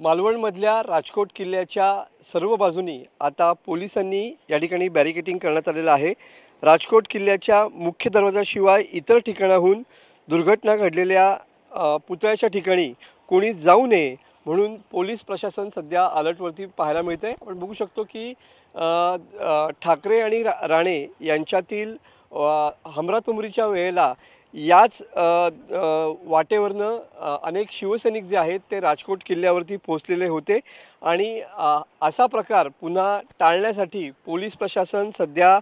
मालवणमधल्या राजकोट किल्ल्याच्या सर्व बाजूनी आता पोलिसांनी या ठिकाणी बॅरिकेडिंग करण्यात आलेलं आहे। राजकोट किल्ल्याच्या मुख्य दरवाजाशिवाय इतर ठिकाणाहून दुर्घटना घडलेल्या पुतळ्याच्या ठिकाणी कोणी जाऊ नये म्हणून पोलीस प्रशासन सध्या अलर्टवरती पाहायला मिळते। आपण बघू शकतो की ठाकरे आणि राणे यांच्यातील हमरातुमरीच्या वेळेला याच वाटेवरनं अनेक शिवसैनिक जे आहेत ते राजकोट किल्ल्यावरती पोहोचलेले होते आणि असा प्रकार पुन्हा टाळण्यासाठी पोलीस प्रशासन सध्या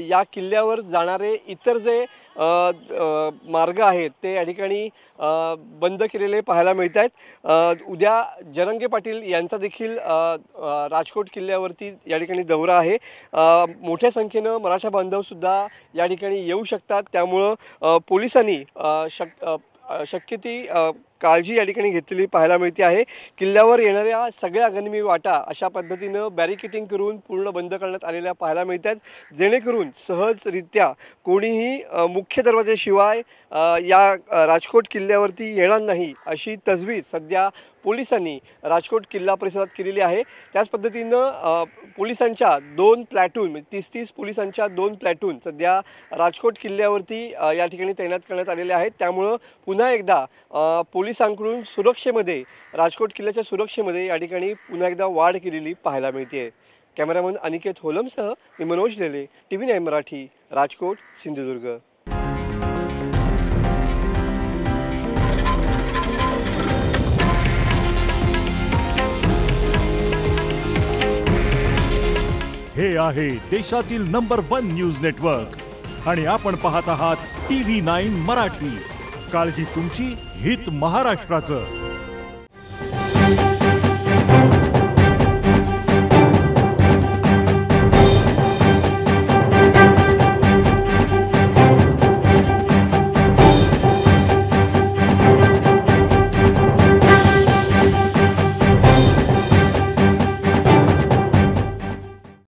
या किल्ल्यावर जाणारे इतर जे मार्ग आहेत ते या ठिकाणी बंद केलेले पाहायला मिळत आहेत। उद्या जरंगे पाटील यांचा देखील राजकोट किल्ल्यावरती या ठिकाणी दौरा आहे। मोठ्या संख्येनं मराठा बांधव सुद्धा या ठिकाणी येऊ शकतात, त्यामुळं पोलिसांनी शक्य ती काळजी या ठिकाणी घेतलेली पाहायला मिळते आहे। किल्ल्यावर येणाऱ्या सगळ्या अगनिमी वाटा अशा पद्धतीनं बॅरिकेडिंग करून पूर्ण बंद करण्यात आलेल्या पाहायला मिळतात, जेणेकरून सहजरित्या कोणीही मुख्य दरवाजाशिवाय या राजकोट किल्ल्यावरती येणार नाही अशी तजवीज सध्या पोलिसांनी राजकोट किल्ला परिसरात केलेली आहे। त्याच पद्धतीनं पोलिसांच्या 2 प्लॅटून 30 पोलिसांच्या 2 प्लॅटून सध्या राजकोट किल्ल्यावरती या ठिकाणी तैनात करण्यात आलेले आहेत। त्यामुळं पुन्हा एकदा पोलिसांकडून सुरक्षेमध्ये राजकोट किल्ल्याच्या सुरक्षेमध्ये या ठिकाणी पुन्हा एकदा वाढ केलेली पाहायला मिळते। कॅमेरामन अनिकेत होलमसह मी मनोज लेले, TV9 मराठी, राजकोट, सिंधुदुर्ग। हे आहे देशातील नंबर 1 न्यूज नेटवर्क आणि आपण पाहत आहात TV9 मराठी। काळजी तुमची, हित महाराष्ट्राचं।